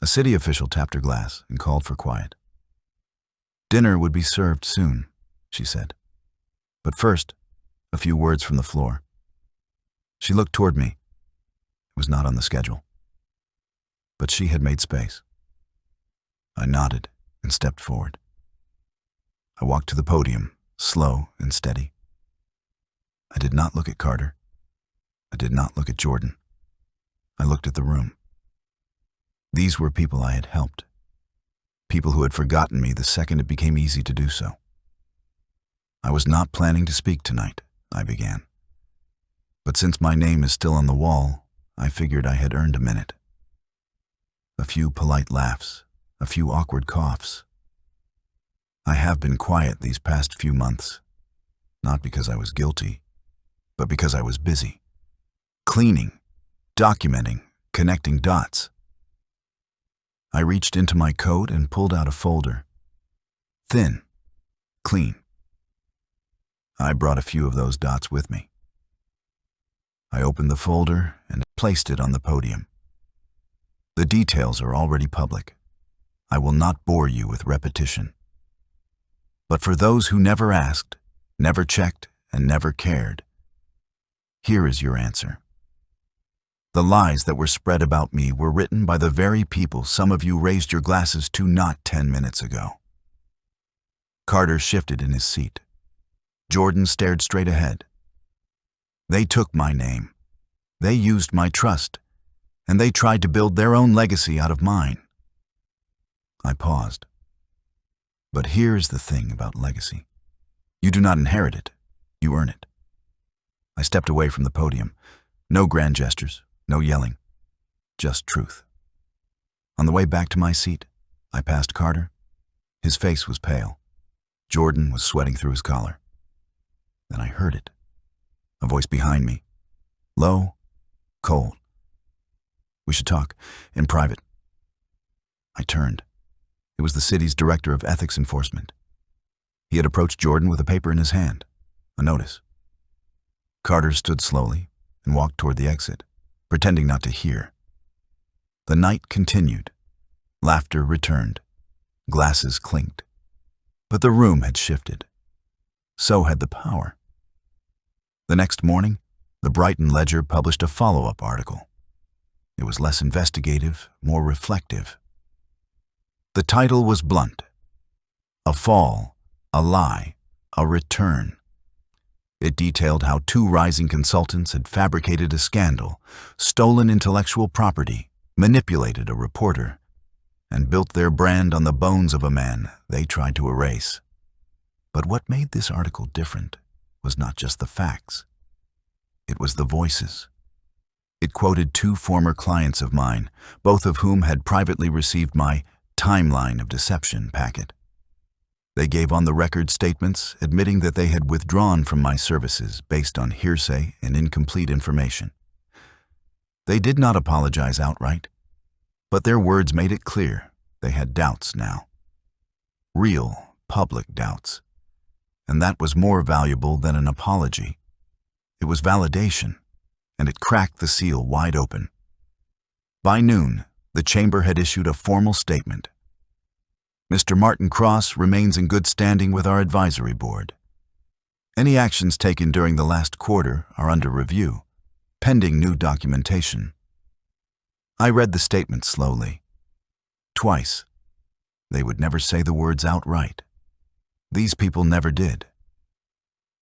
A city official tapped her glass and called for quiet. Dinner would be served soon, she said. But first, a few words from the floor. She looked toward me. It was not on the schedule. But she had made space. I nodded and stepped forward. I walked to the podium, slow and steady. I did not look at Carter. I did not look at Jordan. I looked at the room. These were people I had helped. People who had forgotten me the second it became easy to do so. I was not planning to speak tonight, I began. But since my name is still on the wall, I figured I had earned a minute. A few polite laughs, a few awkward coughs. I have been quiet these past few months, not because I was guilty, but because I was busy. Cleaning, documenting, connecting dots. I reached into my coat and pulled out a folder. Thin, clean. I brought a few of those dots with me. I opened the folder and placed it on the podium. The details are already public. I will not bore you with repetition. But for those who never asked, never checked, and never cared, here is your answer. The lies that were spread about me were written by the very people some of you raised your glasses to not 10 minutes ago. Carter shifted in his seat. Jordan stared straight ahead. They took my name. They used my trust, and they tried to build their own legacy out of mine. I paused. But here's the thing about legacy. You do not inherit it. You earn it. I stepped away from the podium. No grand gestures, no yelling, just truth. On the way back to my seat, I passed Carter. His face was pale. Jordan was sweating through his collar. Then I heard it. A voice behind me. Low, cold. We should talk, in private. I turned. It was the city's director of ethics enforcement. He had approached Jordan with a paper in his hand, a notice. Carter stood slowly and walked toward the exit, pretending not to hear. The night continued. Laughter returned. Glasses clinked. But the room had shifted. So had the power. The next morning, the Brighton Ledger published a follow-up article. It was less investigative, more reflective. The title was blunt. A fall, a lie, a return. It detailed how two rising consultants had fabricated a scandal, stolen intellectual property, manipulated a reporter, and built their brand on the bones of a man they tried to erase. But what made this article different was not just the facts. It was the voices. It quoted two former clients of mine, both of whom had privately received my timeline of deception packet. They gave on-the-record statements admitting that they had withdrawn from my services based on hearsay and incomplete information. They did not apologize outright, but their words made it clear they had doubts now. Real, public doubts. And that was more valuable than an apology. It was validation, and it cracked the seal wide open. By noon, the chamber had issued a formal statement. Mr. Martin Cross remains in good standing with our advisory board. Any actions taken during the last quarter are under review, pending new documentation. I read the statement slowly. Twice. They would never say the words outright. These people never did.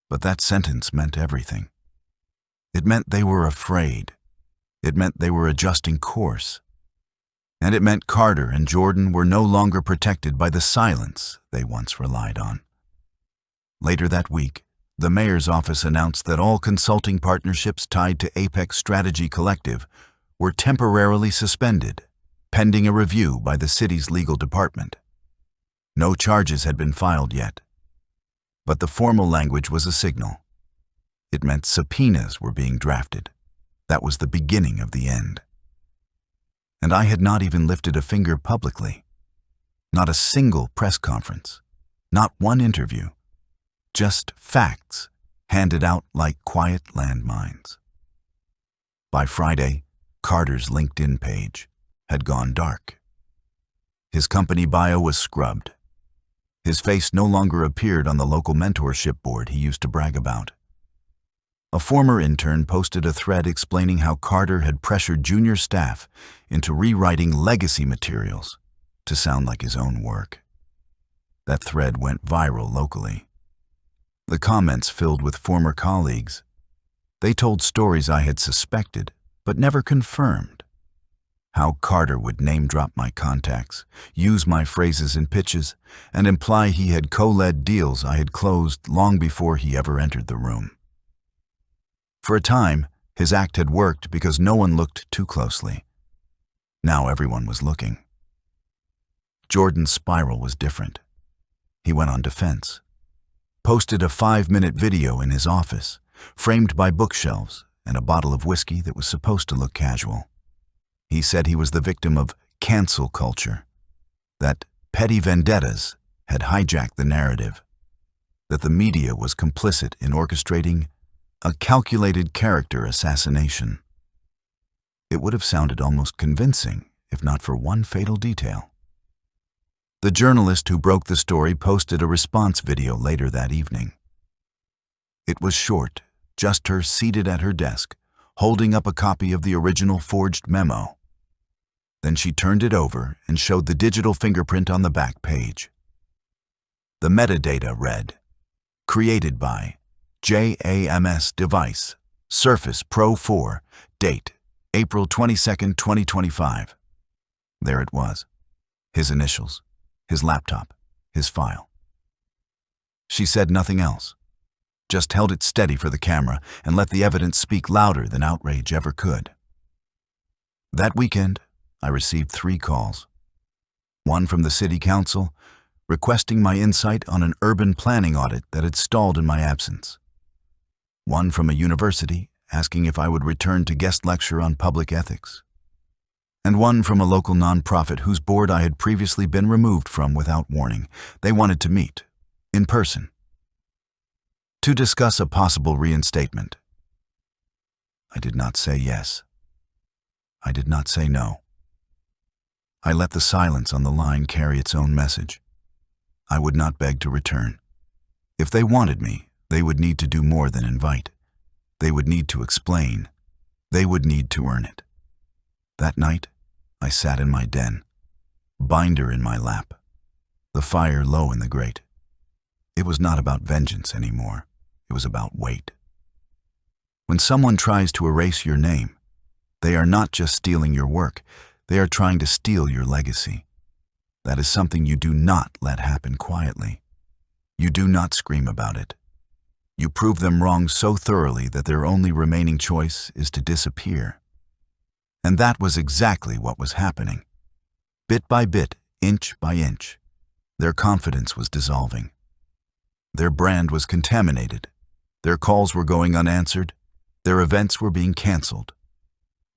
But that sentence meant everything. It meant they were afraid. It meant they were adjusting course. And it meant Carter and Jordan were no longer protected by the silence they once relied on. Later that week, the mayor's office announced that all consulting partnerships tied to Apex Strategy Collective were temporarily suspended, pending a review by the city's legal department. No charges had been filed yet, but the formal language was a signal. It meant subpoenas were being drafted. That was the beginning of the end. And I had not even lifted a finger publicly. Not a single press conference. Not one interview. Just facts handed out like quiet landmines. By Friday, Carter's LinkedIn page had gone dark. His company bio was scrubbed. His face no longer appeared on the local mentorship board he used to brag about. A former intern posted a thread explaining how Carter had pressured junior staff into rewriting legacy materials to sound like his own work. That thread went viral locally. The comments filled with former colleagues. They told stories I had suspected, but never confirmed. How Carter would name-drop my contacts, use my phrases in pitches, and imply he had co-led deals I had closed long before he ever entered the room. For a time, his act had worked because no one looked too closely. Now everyone was looking. Jordan's spiral was different. He went on defense. Posted a 5-minute video in his office, framed by bookshelves and a bottle of whiskey that was supposed to look casual. He said he was the victim of cancel culture, that petty vendettas had hijacked the narrative, that the media was complicit in orchestrating a calculated character assassination. It would have sounded almost convincing, if not for one fatal detail. The journalist who broke the story posted a response video later that evening. It was short, just her seated at her desk, holding up a copy of the original forged memo. Then she turned it over and showed the digital fingerprint on the back page. The metadata read, "Created by JAMS device, Surface Pro 4, date April 22, 2025. There it was. His initials, his laptop, his file. She said nothing else, just held it steady for the camera and let the evidence speak louder than outrage ever could. That weekend, I received 3 calls. One from the city council, requesting my insight on an urban planning audit that had stalled in my absence. One from a university, asking if I would return to guest lecture on public ethics. And one from a local nonprofit whose board I had previously been removed from without warning. They wanted to meet, in person, to discuss a possible reinstatement. I did not say yes. I did not say no. I let the silence on the line carry its own message. I would not beg to return. If they wanted me, they would need to do more than invite. They would need to explain. They would need to earn it. That night, I sat in my den, binder in my lap, the fire low in the grate. It was not about vengeance anymore. It was about weight. When someone tries to erase your name, they are not just stealing your work, they are trying to steal your legacy. That is something you do not let happen quietly. You do not scream about it. You prove them wrong so thoroughly that their only remaining choice is to disappear. And that was exactly what was happening. Bit by bit, inch by inch, their confidence was dissolving. Their brand was contaminated. Their calls were going unanswered. Their events were being canceled.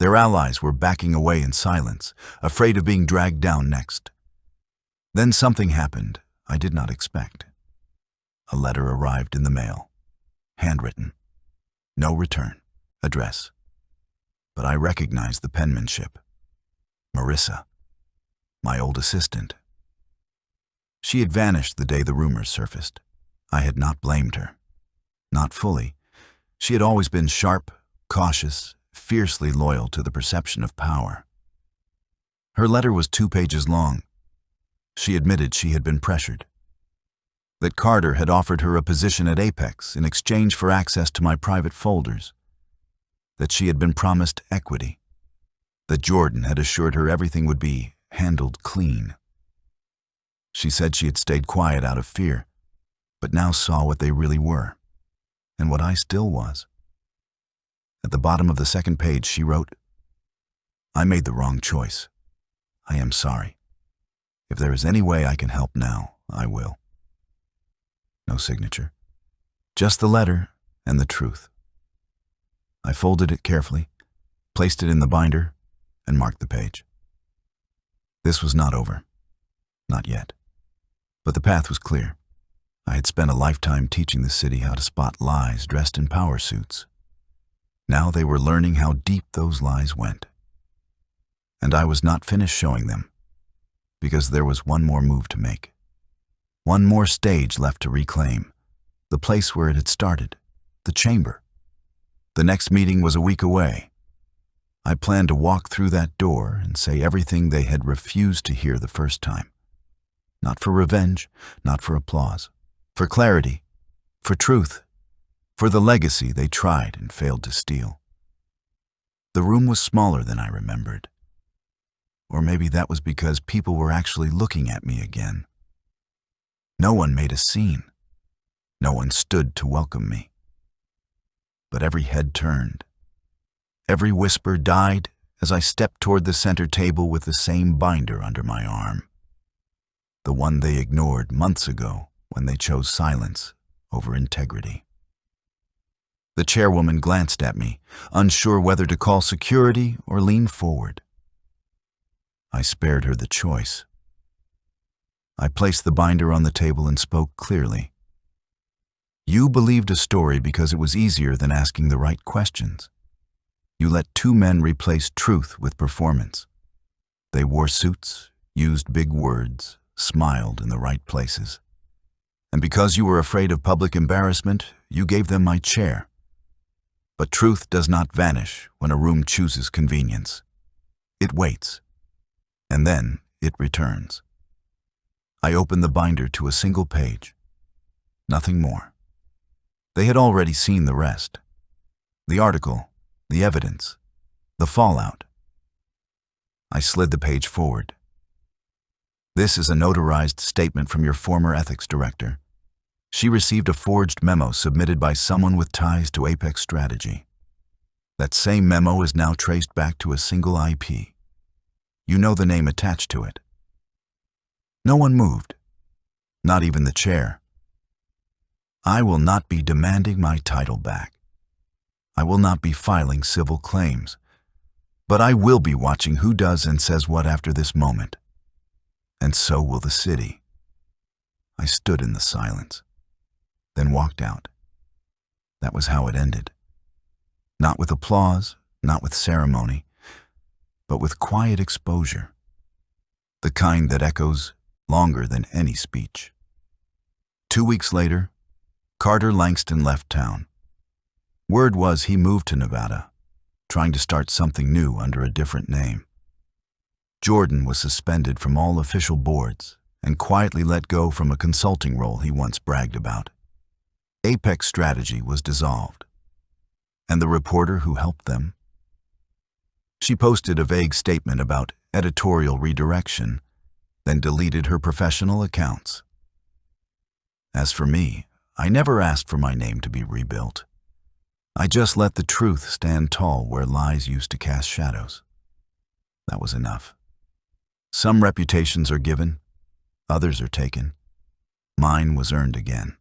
Their allies were backing away in silence, afraid of being dragged down next. Then something happened I did not expect. A letter arrived in the mail, handwritten, no return, address. But I recognized the penmanship. Marissa, my old assistant. She had vanished the day the rumors surfaced. I had not blamed her. Not fully. She had always been sharp, cautious, fiercely loyal to the perception of power. Her letter was 2 pages long. She admitted she had been pressured. That Carter had offered her a position at Apex in exchange for access to my private folders. That she had been promised equity. That Jordan had assured her everything would be handled clean. She said she had stayed quiet out of fear, but now saw what they really were, and what I still was. At the bottom of the 2nd page, she wrote, "I made the wrong choice. I am sorry. If there is any way I can help now, I will." No signature, just the letter and the truth. I folded it carefully, placed it in the binder, and marked the page. This was not over. Not yet. But the path was clear. I had spent a lifetime teaching the city how to spot lies dressed in power suits. Now they were learning how deep those lies went. And I was not finished showing them, because there was one more move to make. One more stage left to reclaim, the place where it had started, the chamber. The next meeting was a week away. I planned to walk through that door and say everything they had refused to hear the first time. Not for revenge, not for applause. For clarity, for truth, for the legacy they tried and failed to steal. The room was smaller than I remembered. Or maybe that was because people were actually looking at me again. No one made a scene. No one stood to welcome me. But every head turned. Every whisper died as I stepped toward the center table with the same binder under my arm. The one they ignored months ago when they chose silence over integrity. The chairwoman glanced at me, unsure whether to call security or lean forward. I spared her the choice. I placed the binder on the table and spoke clearly. You believed a story because it was easier than asking the right questions. You let 2 men replace truth with performance. They wore suits, used big words, smiled in the right places. And because you were afraid of public embarrassment, you gave them my chair. But truth does not vanish when a room chooses convenience. It waits, and then it returns. I opened the binder to a single page. Nothing more. They had already seen the rest. The article, the evidence, the fallout. I slid the page forward. This is a notarized statement from your former ethics director. She received a forged memo submitted by someone with ties to Apex Strategy. That same memo is now traced back to a single IP. You know the name attached to it. No one moved, not even the chair. I will not be demanding my title back. I will not be filing civil claims. But I will be watching who does and says what after this moment. And so will the city. I stood in the silence, then walked out. That was how it ended. Not with applause, not with ceremony, but with quiet exposure. The kind that echoes longer than any speech. 2 weeks later, Carter Langston left town. Word was he moved to Nevada, trying to start something new under a different name. Jordan was suspended from all official boards and quietly let go from a consulting role he once bragged about. Apex Strategy was dissolved. And the reporter who helped them? She posted a vague statement about editorial redirection, then deleted her professional accounts. As for me, I never asked for my name to be rebuilt. I just let the truth stand tall where lies used to cast shadows. That was enough. Some reputations are given, others are taken. Mine was earned again.